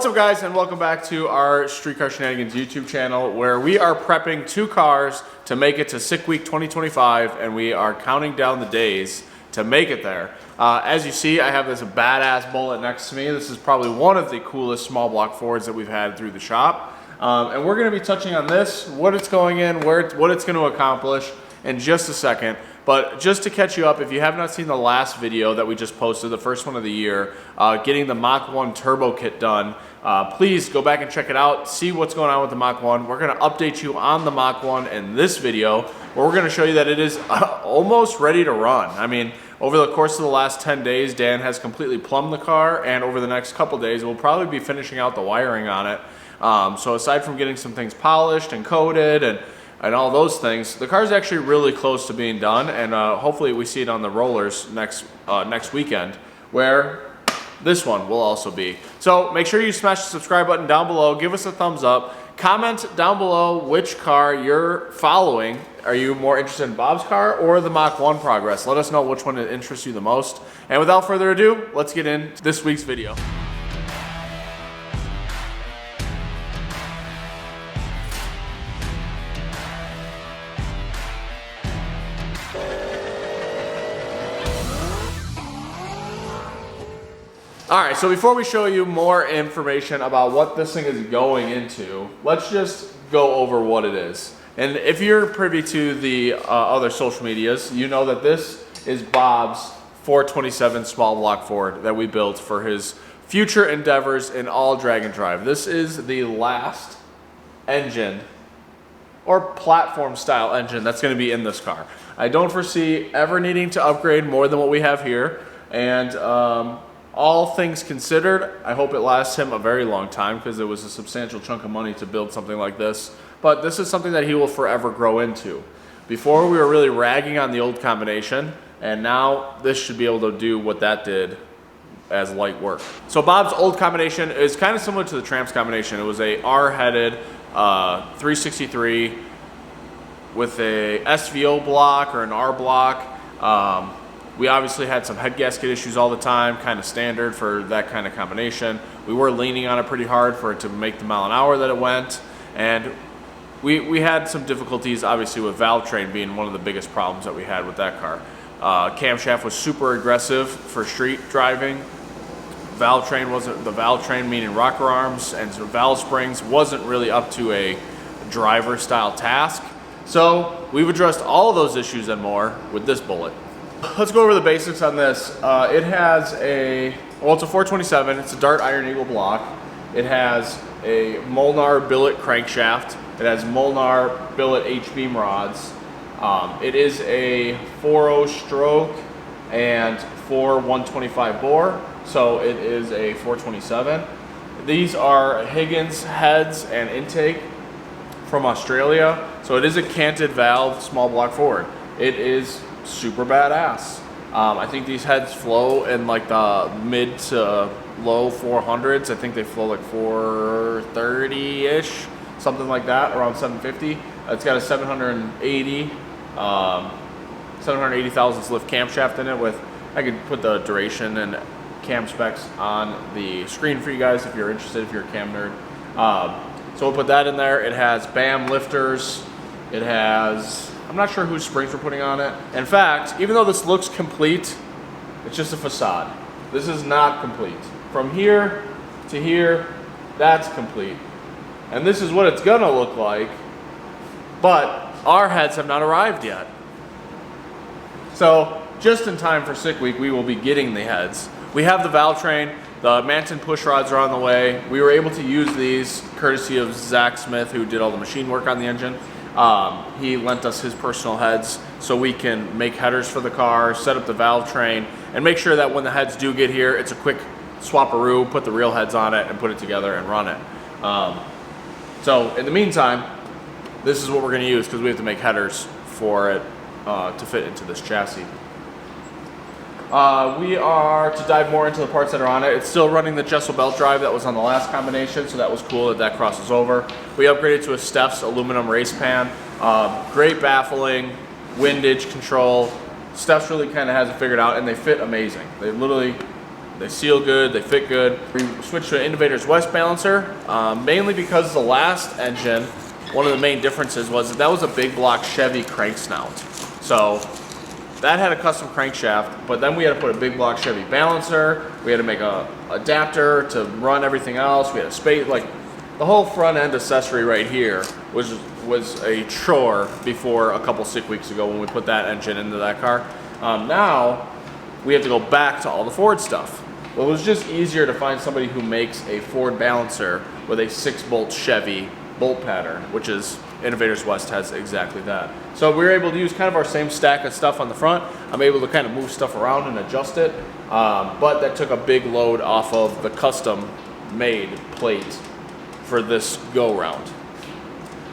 What's up guys, and welcome back to our Streetcar Shenanigans YouTube channel, where we are prepping 2 cars to make it to Sick Week 2025, and we are counting down the days to make it there. As you see, I have this badass Bullet next to me. This is probably one of the coolest small block Fords that we've had through the shop. And we're going to be touching on this, what it's going in, what it's going to accomplish in just a second. But just to catch you up, if you have not seen the last video that we just posted, the first one of the year, getting the Mach 1 turbo kit done, please go back and check it out, see what's going on with the Mach 1. We're going to update you on the Mach 1 in this video, where we're going to show you that it is almost ready to run. I mean, over the course of the last 10 days, Dan has completely plumbed the car, and over the next couple days, we'll probably be finishing out the wiring on it. So aside from getting some things polished and coated and all those things, the car's actually really close to being done, and hopefully we see it on the rollers next weekend, where this one will also be. So make sure you smash the subscribe button down below, give us a thumbs up, comment down below which car you're following. Are you more interested in Bob's car or the Mach 1 progress? Let us know which one interests you the most. And without further ado, let's get into this week's video. Alright, so before we show you more information about what this thing is going into, let's just go over what it is. And if you're privy to the other social medias, you know that this is Bob's 427 small block Ford that we built for his future endeavors in all drag and drive. This is the last engine or platform style engine that's going to be in this car. I don't foresee ever needing to upgrade more than what we have here, and all things considered, I hope it lasts him a very long time, because it was a substantial chunk of money to build something like this. But this is something that he will forever grow into. Before, we were really ragging on the old combination, and now this should be able to do what that did as light work. So Bob's old combination is kind of similar to the Tramps combination. It was a R-headed 363 with a SVO block or an R block. We obviously had some head gasket issues all the time, kind of standard for that kind of combination. We were leaning on it pretty hard for it to make the mile an hour that it went. And we had some difficulties, obviously, with valve train being one of the biggest problems that we had with that car. Camshaft was super aggressive for street driving. Valve train wasn't, the valve train meaning rocker arms and valve springs, wasn't really up to a driver style task. So we've addressed all of those issues and more with this Bullet. Let's go over the basics on this. It has well, it's a 427. It's a Dart Iron Eagle block. It has a Molnar billet crankshaft. It has Molnar billet H-beam rods. It is a 4.0 stroke and 125 bore, so it is a 427. These are Higgins heads and intake from Australia. So it is a canted valve small block Ford. It is super badass. I think these heads flow in like the mid to low 400s. I think they flow like 430-ish, something like that, around 750. It's got a 780 thousandths lift camshaft in it. With, I could put the duration and cam specs on the screen for you guys if you're interested, if you're a cam nerd. So we'll put that in there. It has BAM lifters. It has, I'm not sure whose springs we're putting on it. In fact, even though this looks complete, it's just a facade. This is not complete. From here to here, that's complete. And this is what it's gonna look like, but our heads have not arrived yet. So just in time for Sick Week, we will be getting the heads. We have the valve train, the Manton push rods are on the way. We were able to use these courtesy of Zach Smith, who did all the machine work on the engine. He lent us his personal heads so we can make headers for the car, set up the valve train, and make sure that when the heads do get here, it's a quick swap-a-roo, put the real heads on it, and put it together and run it. So in the meantime, this is what we're going to use, because we have to make headers for it to fit into this chassis. We are, to dive more into the parts that are on it, it's still running the Jessel belt drive that was on the last combination, so that was cool that crosses over. We upgraded to a Steph's aluminum race pan. Great baffling, windage control. Steph's really kind of has it figured out, and they fit amazing. They literally They seal good, they fit good. We switched to an Innovator's West balancer, mainly because the last engine, one of the main differences was that was a big block Chevy crank snout. So that had a custom crankshaft, but then we had to put a big block Chevy balancer. We had to make a adapter to run everything else. We had a space, like the whole front end accessory right here was a chore before a couple sick weeks ago when we put that engine into that car. Now we have to go back to all the Ford stuff. Well, it was just easier to find somebody who makes a Ford balancer with a 6-bolt Chevy bolt pattern, which is Innovators West has exactly that. So we were able to use kind of our same stack of stuff on the front. I'm able to kind of move stuff around and adjust it, but that took a big load off of the custom made plate for this go round.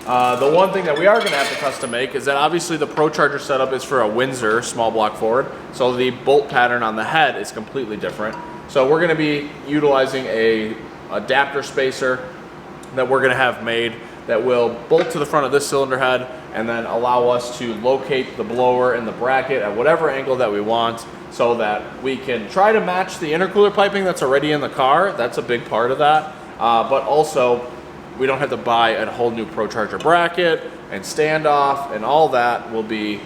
The one thing that we are going to have to custom make is that obviously the Pro Charger setup is for a Windsor small block Ford, so the bolt pattern on the head is completely different. So we're going to be utilizing a adapter spacer that we're going to have made that will bolt to the front of this cylinder head and then allow us to locate the blower and the bracket at whatever angle that we want, so that we can try to match the intercooler piping that's already in the car. That's a big part of that, but also we don't have to buy a whole new Pro Charger bracket and standoff, and all that will be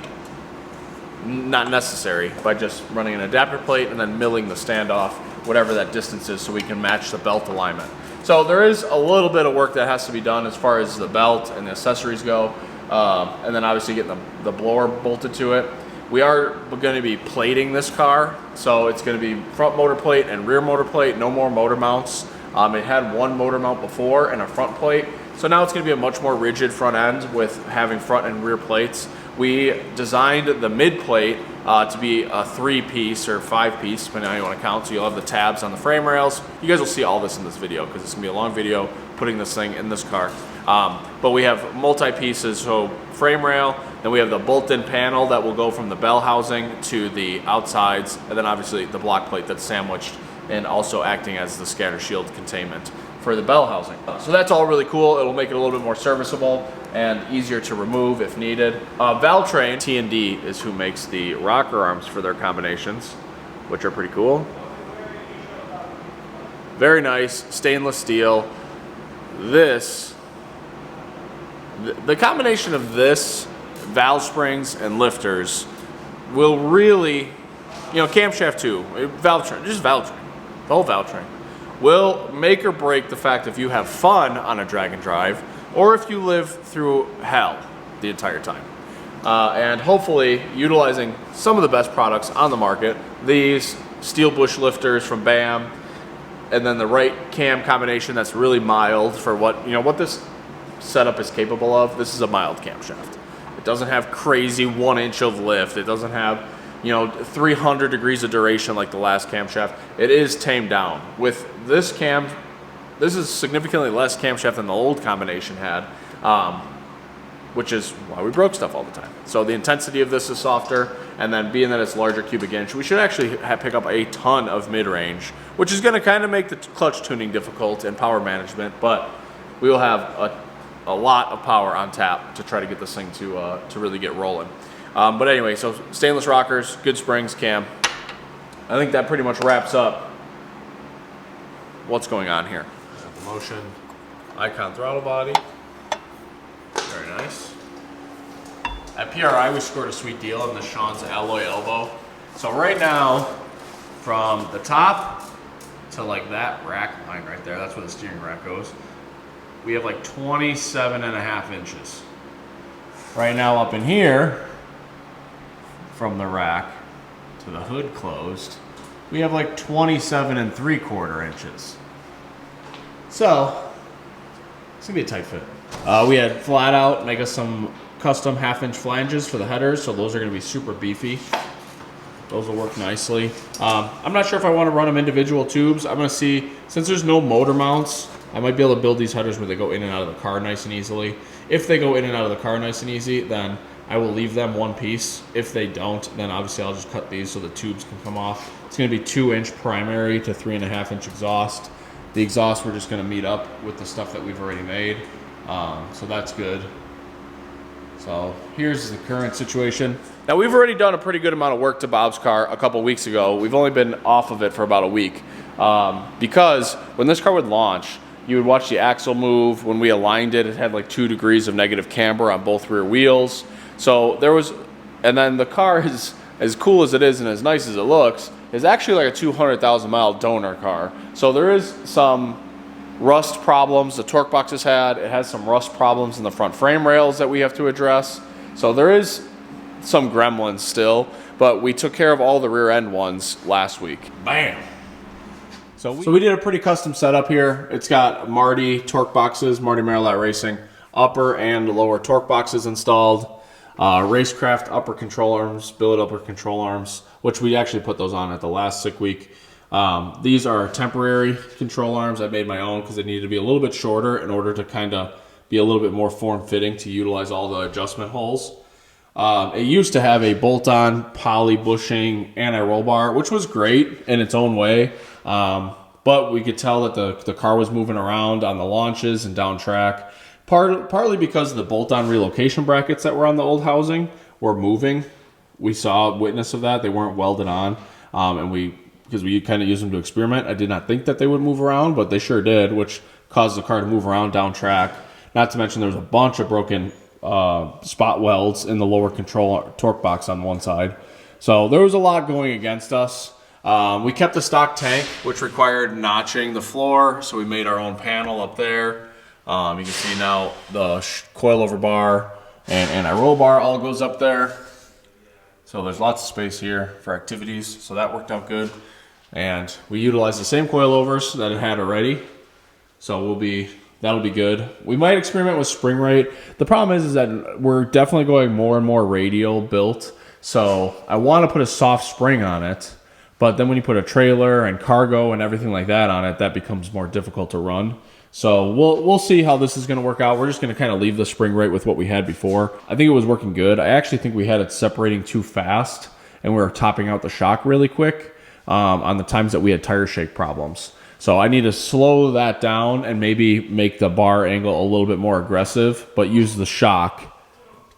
not necessary by just running an adapter plate and then milling the standoff, whatever that distance is, so we can match the belt alignment. So there is a little bit of work that has to be done as far as the belt and the accessories go, and then obviously getting the blower bolted to it. We are going to be plating this car, so it's going to be front motor plate and rear motor plate, no more motor mounts. It had one motor mount before and a front plate, so now it's going to be a much more rigid front end with having front and rear plates. We designed the mid plate to be a 3-piece or 5-piece, depending on how you want to count, so you'll have the tabs on the frame rails. You guys will see all this in this video because it's going to be a long video putting this thing in this car. But we have multi-pieces, so frame rail, then we have the bolt-in panel that will go from the bell housing to the outsides, and then obviously the block plate that's sandwiched and also acting as the scatter shield containment for the bell housing. So that's all really cool. It'll make it a little bit more serviceable and easier to remove if needed. Valtrain T&D is who makes the rocker arms for their combinations, which are pretty cool. Very nice, stainless steel. This, the combination of this, valve springs and lifters will really, you know, camshaft too, Valtrain, just Valtrain. The whole Valtrain will make or break the fact if you have fun on a drag and drive or if you live through hell the entire time. And hopefully utilizing some of the best products on the market, these steel bush lifters from BAM, and then the right cam combination that's really mild for what, you know, what this setup is capable of. This is a mild camshaft. It doesn't have crazy 1 inch of lift. It doesn't have, you know, 300 degrees of duration like the last camshaft. It is tamed down. With this cam, this is significantly less camshaft than the old combination had, which is why we broke stuff all the time. So the intensity of this is softer, and then being that it's larger cubic inch, we should actually pick up a ton of mid-range, which is going to kind of make the clutch tuning difficult and power management, but we will have a lot of power on tap to try to get this thing to really get rolling. But anyway, so stainless rockers, good springs, cam. I think that pretty much wraps up what's going on here. The Motion Icon throttle body. Very nice. At PRI, we scored a sweet deal on the Shaun's alloy elbow. So right now, from the top to like that rack line right there, that's where the steering rack goes, we have like 27.5 inches. Right now up in here, from the rack to the hood closed, we have like 27.75 inches. So it's gonna be a tight fit. We had Flat Out make us some custom 1/2 inch flanges for the headers, so those are gonna be super beefy. Those will work nicely. I'm not sure if I want to run them individual tubes. I'm gonna see, since there's no motor mounts, I might be able to build these headers where they go in and out of the car nice and easily. If they go in and out of the car nice and easy, then I will leave them one piece. If they don't, then obviously I'll just cut these so the tubes can come off. It's gonna be 2 inch primary to 3.5 inch exhaust. The exhaust we're just gonna meet up with the stuff that we've already made. So that's good. So here's the current situation. Now we've already done a pretty good amount of work to Bob's car a couple weeks ago. We've only been off of it for about a week because when this car would launch, you would watch the axle move. When we aligned it, it had like 2 degrees of negative camber on both rear wheels. So there was, and then the car is as cool as it is and as nice as it looks, is actually like a 200,000 mile donor car. So there is some rust problems the torque box has had. It has some rust problems in the front frame rails that we have to address. So there is some gremlins still, but we took care of all the rear end ones last week. Bam! So we did a pretty custom setup here. It's got Marty torque boxes, Marty Marilat Racing, upper and lower torque boxes installed. Racecraft upper control arms, billet upper control arms, which we actually put those on at the last sick week. These are temporary control arms. I made my own because they needed to be a little bit shorter in order to kind of be a little bit more form-fitting to utilize all the adjustment holes. It used to have a bolt-on poly bushing anti-roll bar, which was great in its own way. But we could tell that the car was moving around on the launches and down track, partly because the bolt-on relocation brackets that were on the old housing were moving. We saw a witness of that. They weren't welded on, because we kind of used them to experiment. I did not think that they would move around, but they sure did, which caused the car to move around down track. Not to mention there was a bunch of broken spot welds in the lower control torque box on one side. So there was a lot going against us. We kept the stock tank, which required notching the floor, so we made our own panel up there. You can see now the coilover bar and anti-roll bar all goes up there. So there's lots of space here for activities, so that worked out good. And we utilized the same coilovers that it had already, so that'll be good. We might experiment with spring rate. The problem is that we're definitely going more and more radial built, so I want to put a soft spring on it. But then when you put a trailer and cargo and everything like that on it, that becomes more difficult to run. So we'll see how this is going to work out. We're just going to kind of leave the spring rate with what we had before. I think it was working good. I actually think we had it separating too fast, and we were topping out the shock really quick on the times that we had tire shake problems. So I need to slow that down and maybe make the bar angle a little bit more aggressive, but use the shock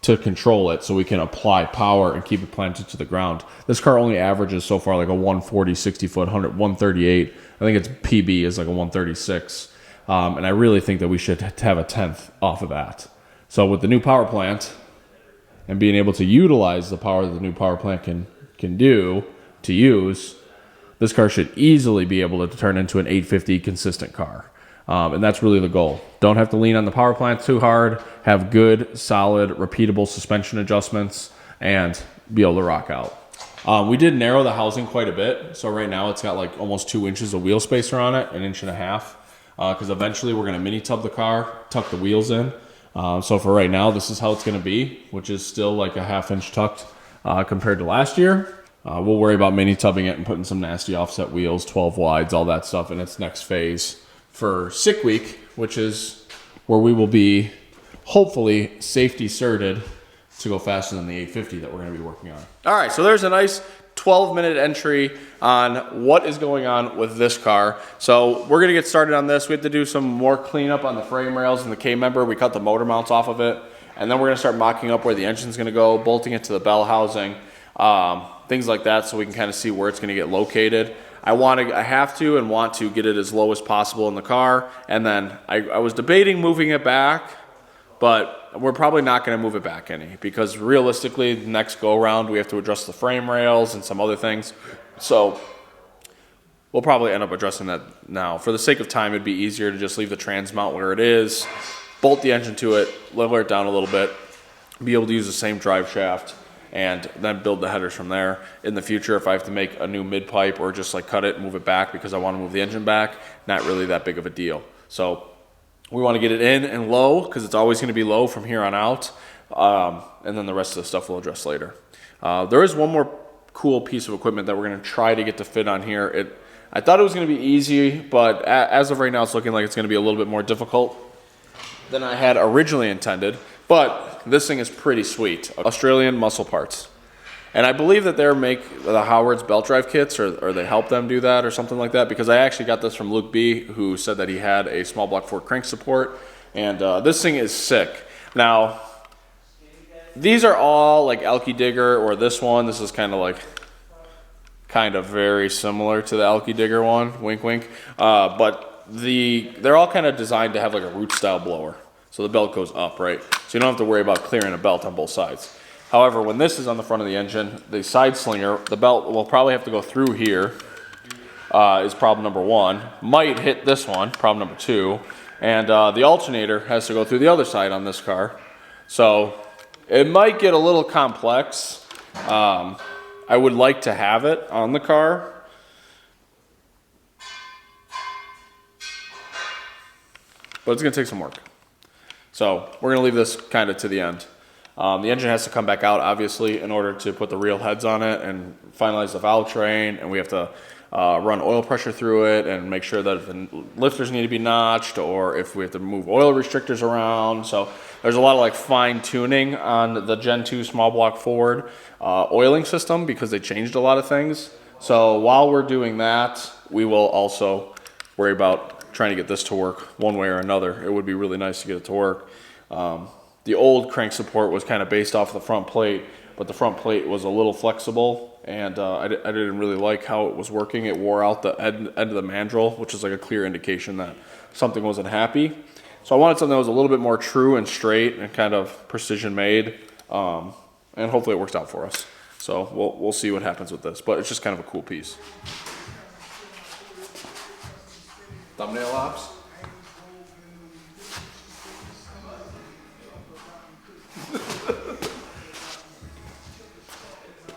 to control it so we can apply power and keep it planted to the ground. This car only averages so far like a 140, 60 foot, 138. I think its PB is like a 136. And I really think that we should have a 10th off of that. So with the new power plant and being able to utilize the power that the new power plant can do to use, this car should easily be able to turn into an 850 consistent car. And that's really the goal. Don't have to lean on the power plant too hard, have good, solid, repeatable suspension adjustments, and be able to rock out. We did narrow the housing quite a bit. So right now it's got like almost 2 inches of wheel spacer on it, 1.5 inches. Because eventually we're going to mini tub the car, tuck the wheels in. So for right now, this is how it's going to be, which is still like a 1/2 inch tucked compared to last year. We'll worry about mini tubbing it and putting some nasty offset wheels, 12 wides, all that stuff in its next phase for sick week, which is where we will be hopefully safety certed to go faster than the 850 that we're going to be working on. All right, so there's a nice 12-minute entry on what is going on with this car. So we're gonna get started on this. We have to do some more cleanup on the frame rails and the K-member. We cut the motor mounts off of it. And then we're gonna start mocking up where the engine's gonna go, bolting it to the bell housing, things like that, so we can kind of see where it's gonna get located. I have to and want to get it as low as possible in the car. And then I was debating moving it back, but we're probably not going to move it back any, because realistically, the next go around we have to adjust the frame rails and some other things. So we'll probably end up addressing that now. For the sake of time, it'd be easier to just leave the trans mount where it is, bolt the engine to it, lower it down a little bit, be able to use the same drive shaft, and then build the headers from there. In the future, if I have to make a new mid pipe or just like cut it and move it back because I want to move the engine back, not really that big of a deal. So we want to get it in and low because it's always going to be low from here on out. And then the rest of the stuff we'll address later. There is one more cool piece of equipment that we're going to try to get to fit on here. I thought it was going to be easy, but as of right now, it's looking like it's going to be a little bit more difficult than I had originally intended. But this thing is pretty sweet. Australian muscle parts. And I believe that they make the Howard's belt drive kits, or they help them do that or something like that, because I actually got this from Luke B, who said that he had a small block 4 crank support. And this thing is sick. Now, these are all like Elky Digger, or this one. This is kind of very similar to the Elky Digger one. Wink, wink. But they're all kind of designed to have like a root style blower, so the belt goes up, right? So you don't have to worry about clearing a belt on both sides. However, when this is on the front of the engine, the side slinger, the belt will probably have to go through here. Is problem number one. Might hit this one, problem number two. And the alternator has to go through the other side on this car. So it might get a little complex. I would like to have it on the car. But it's going to take some work. So we're going to leave this kind of to the end. The engine has to come back out, obviously, in order to put the real heads on it and finalize the valve train. And we have to run oil pressure through it and make sure that if the lifters need to be notched or if we have to move oil restrictors around. So there's a lot of like fine tuning on the Gen 2 small block Ford oiling system because they changed a lot of things. So while we're doing that, we will also worry about trying to get this to work one way or another. It would be really nice to get it to work. The old crank support was kind of based off the front plate, but the front plate was a little flexible, and I didn't really like how it was working. It wore out the end of the mandrel, which is like a clear indication that something wasn't happy. So I wanted something that was a little bit more true and straight and kind of precision made, and hopefully it works out for us. So we'll see what happens with this, but it's just kind of a cool piece. Thumbnail ops.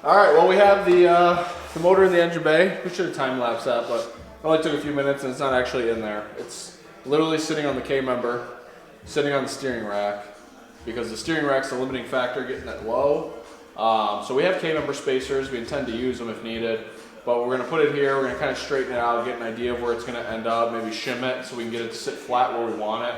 All right, well, we have the motor in the engine bay. We should have time-lapsed that, but it only took a few minutes and it's not actually in there. It's literally sitting on the K-member, sitting on the steering rack, because the steering rack's the limiting factor getting it low. So we have K-member spacers. We intend to use them if needed, but we're gonna put it here. We're gonna kind of straighten it out, get an idea of where it's gonna end up, maybe shim it so we can get it to sit flat where we want it,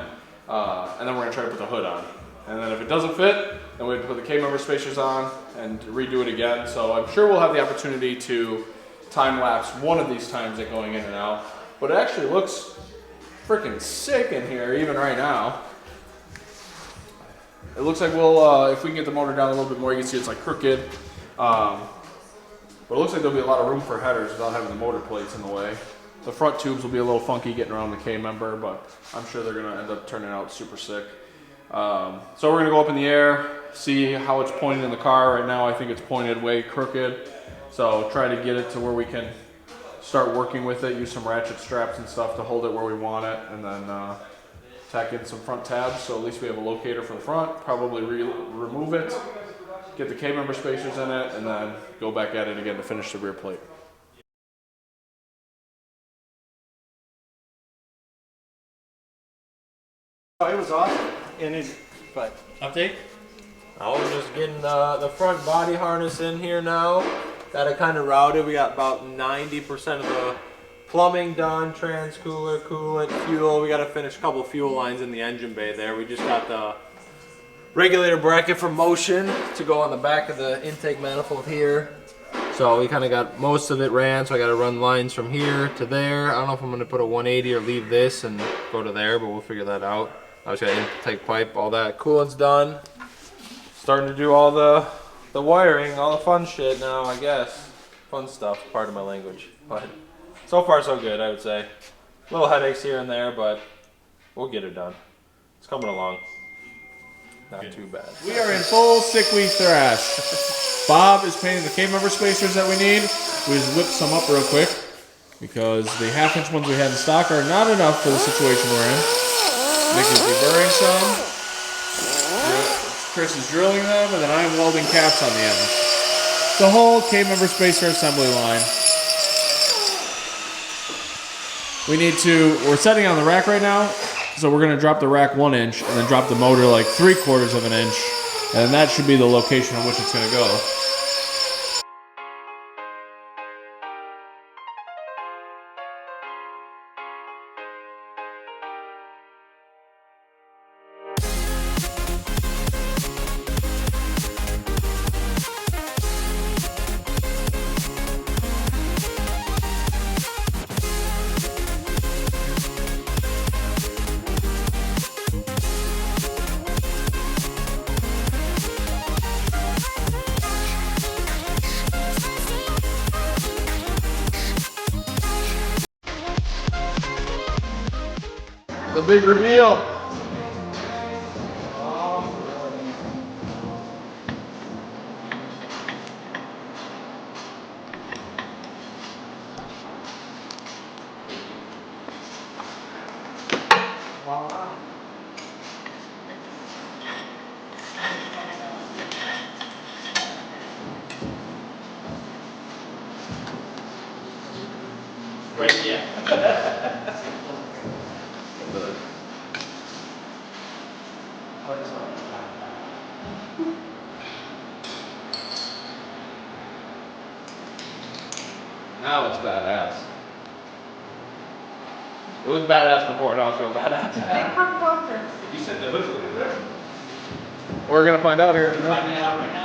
and then we're gonna try to put the hood on. And then if it doesn't fit, then we have to put the K-member spacers on and redo it again. So I'm sure we'll have the opportunity to time-lapse one of these times it going in and out. But it actually looks freaking sick in here, even right now. It looks like we'll, if we can get the motor down a little bit more, you can see it's like crooked. But it looks like there'll be a lot of room for headers without having the motor plates in the way. The front tubes will be a little funky getting around the K-member, but I'm sure they're gonna end up turning out super sick. So we're gonna go up in the air, see how it's pointed in the car. Right now I think it's pointed way crooked. So try to get it to where we can start working with it, use some ratchet straps and stuff to hold it where we want it, and then tack in some front tabs so at least we have a locator for the front, probably remove it, get the K-member spacers in it, and then go back at it again to finish the rear plate. Oh, it was awesome. But Update? I was just getting the front body harness in here now. Got it kind of routed. We got about 90% of the plumbing done, trans cooler, coolant, fuel. We got to finish a couple fuel lines in the engine bay there. We just got the regulator bracket for motion to go on the back of the intake manifold here. So we kind of got most of it ran, so I got to run lines from here to there. I don't know if I'm going to put a 180 or leave this and go to there, but we'll figure that out. I just got intake pipe, all that. Coolant's done. Starting to do all the wiring, all the fun shit now, I guess. Fun stuff, part of my language. But so far so good, I would say. Little headaches here and there, but we'll get it done. It's coming along. Not too bad. We are in full sick week thrash. Bob is painting the K-member spacers that we need. We just whipped some up real quick because the half-inch ones we had in stock are not enough for the situation we're in. Nick is deburring some. Chris is drilling them, and then I'm welding caps on the ends. The whole K-member spacer assembly line. We're setting on the rack right now, so we're gonna drop the rack 1 inch and then drop the motor like 3/4 of an inch, and that should be the location in which it's gonna go. big reveal. Right, yeah. Now it's badass. It was badass before, now it's real badass. You said the hood's over there. We're gonna find out here. Finding it out right now.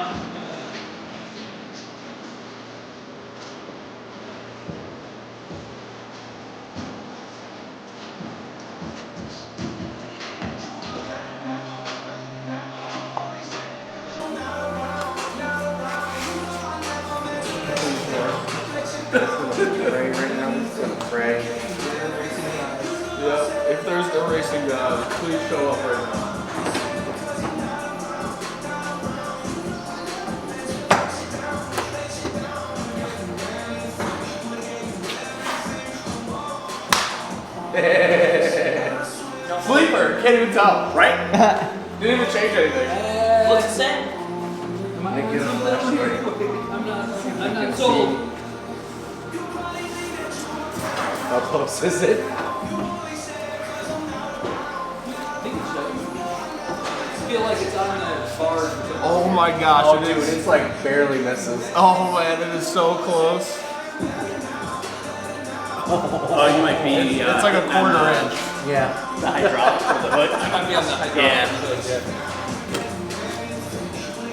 Yeah, if there's no racing god, please show up right now. Sleeper, can't even tell, right? Didn't even change anything. Looks the same. I'm not sold. How close is it? I feel like it's on the bar. Oh my gosh, Oh, it dude, is. it's like barely misses. Oh man, it is so close. Oh, you might be. It's like a quarter inch. Yeah. The hydraulic for the hood. I might be on the hydraulic. Yeah.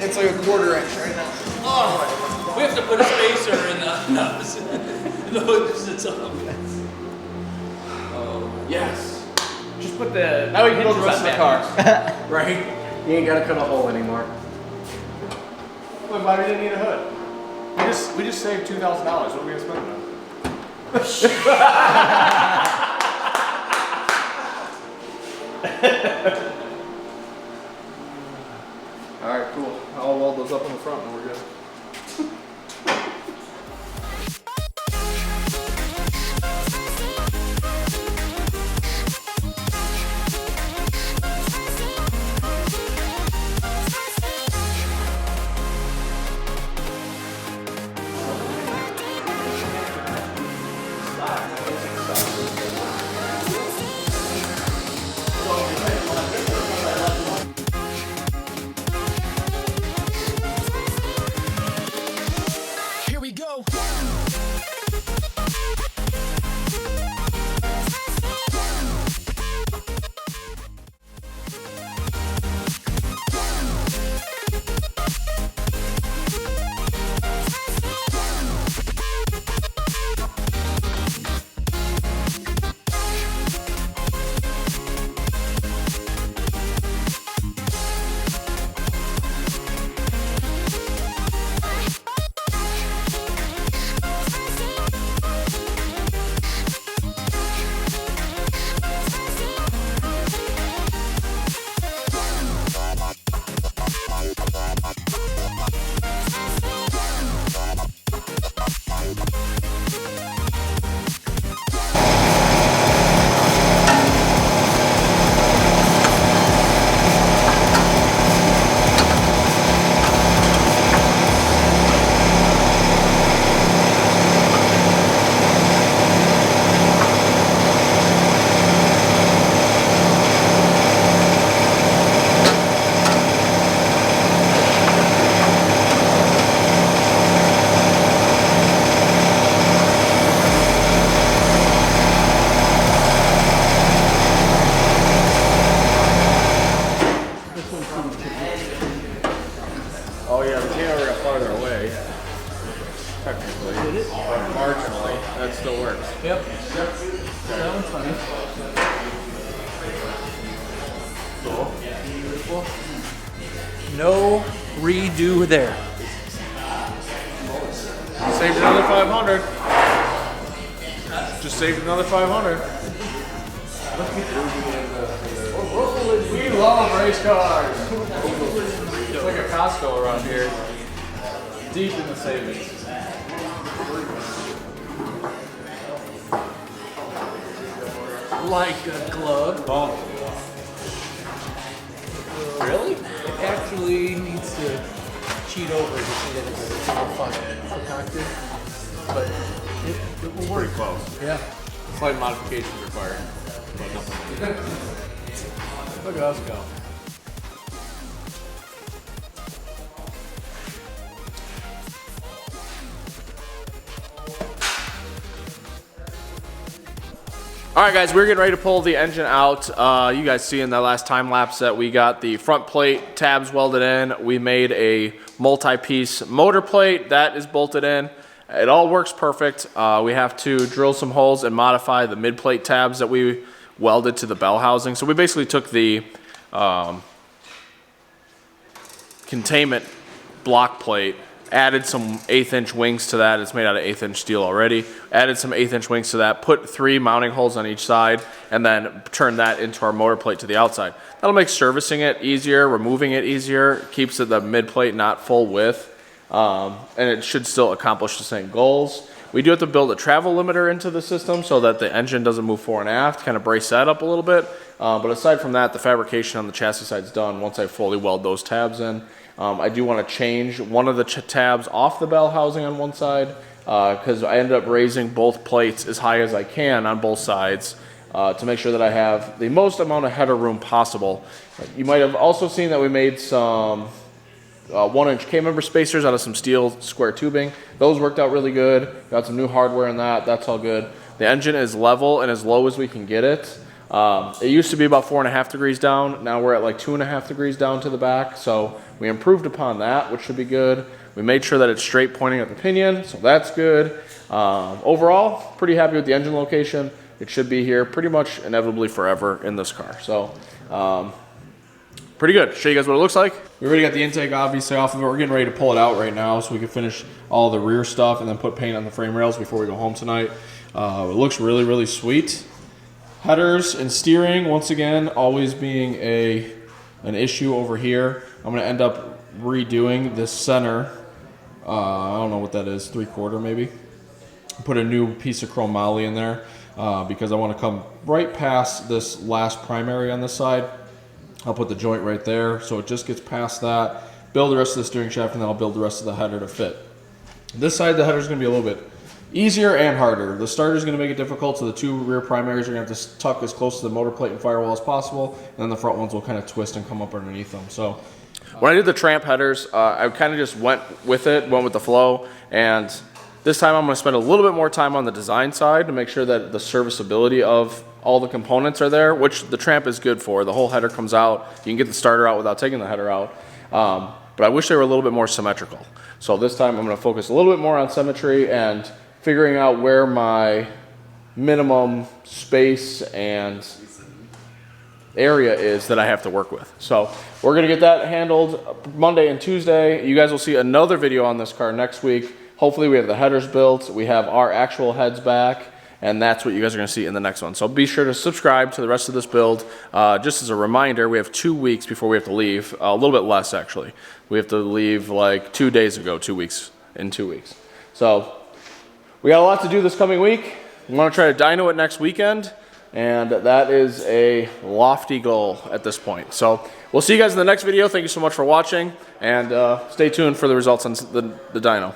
It's like a quarter inch right now. Oh, we have to put a spacer in the hood that sits on. Oh. Yes. Just put the. Now we can build the rest of the car. Right? You ain't gotta cut a hole anymore. Look, why we didn't need a hood? We just saved $2,000. What are we gonna spend it on? All right, cool. I'll weld those up in the front and we're good. Here we go. Oh yeah, the camera got farther away. Technically. Did it? Marginally. That still works. Yep. That one's funny. Cool. No redo there. Saved another 500. Just saved another 500. Let's get Ruby and race cars. It's like a Costco around here. Deep in the savings. Like a glove. Oh. Really? It actually needs to cheat over to see that it's more fun concocted. But it will work. Pretty close. Yeah. Slight modification required. But nothing. Look at us go. All right, guys, we're getting ready to pull the engine out. You guys see in that last time lapse that we got the front plate tabs welded in. We made a multi-piece motor plate that is bolted in. It all works perfect. We have to drill some holes and modify the mid-plate tabs that we welded to the bell housing. So we basically took the containment block plate, added some 1/8 inch wings to that. It's made out of 1/8 inch steel already. Added some 1/8 inch wings to that, put 3 mounting holes on each side, and then turned that into our motor plate to the outside. That'll make servicing it easier, removing it easier, keeps the mid plate not full width, and it should still accomplish the same goals. We do have to build a travel limiter into the system so that the engine doesn't move fore and aft, kind of brace that up a little bit. But aside from that, the fabrication on the chassis side is done once I fully weld those tabs in. I do want to change one of the tabs off the bell housing on one side because I ended up raising both plates as high as I can on both sides to make sure that I have the most amount of header room possible. You might have also seen that we made some 1-inch K-member spacers out of some steel square tubing. Those worked out really good. Got some new hardware in that. That's all good. The engine is level and as low as we can get it. It used to be about 4.5 degrees down. Now we're at like 2.5 degrees down to the back. So we improved upon that, which should be good. We made sure that it's straight pointing at the pinion, so that's good. Overall, pretty happy with the engine location. It should be here pretty much inevitably forever in this car. So pretty good. Show you guys what it looks like. We already got the intake obviously off of it. We're getting ready to pull it out right now so we can finish all the rear stuff and then put paint on the frame rails before we go home tonight. It looks really, really sweet. Headers and steering, once again, always being an issue over here. I'm going to end up redoing this center. I don't know what that is, 3/4 maybe. Put a new piece of chrome moly in there because I want to come right past this last primary on this side. I'll put the joint right there so it just gets past that. Build the rest of the steering shaft and then I'll build the rest of the header to fit. This side, the header is going to be a little bit easier and harder. The starter is going to make it difficult, so the 2 rear primaries are going to have to tuck as close to the motor plate and firewall as possible, and then the front ones will kind of twist and come up underneath them. So when I did the tramp headers, I kind of just went with the flow, and this time I'm going to spend a little bit more time on the design side to make sure that the serviceability of all the components are there, which the tramp is good for. The whole header comes out. You can get the starter out without taking the header out, but I wish they were a little bit more symmetrical. So this time I'm going to focus a little bit more on symmetry and figuring out where my minimum space and area is that I have to work with. So we're going to get that handled Monday and Tuesday. You guys will see another video on this car next week. Hopefully we have the headers built, we have our actual heads back, and that's what you guys are going to see in the next one. So be sure to subscribe to the rest of this build. Just as a reminder, we have 2 weeks before we have to leave. A little bit less, actually. We have to leave like 2 days ago, 2 weeks, in 2 weeks. So we got a lot to do this coming week. We want to try to dyno it next weekend, and that is a lofty goal at this point. So we'll see you guys in the next video. Thank you so much for watching, and stay tuned for the results on the dyno.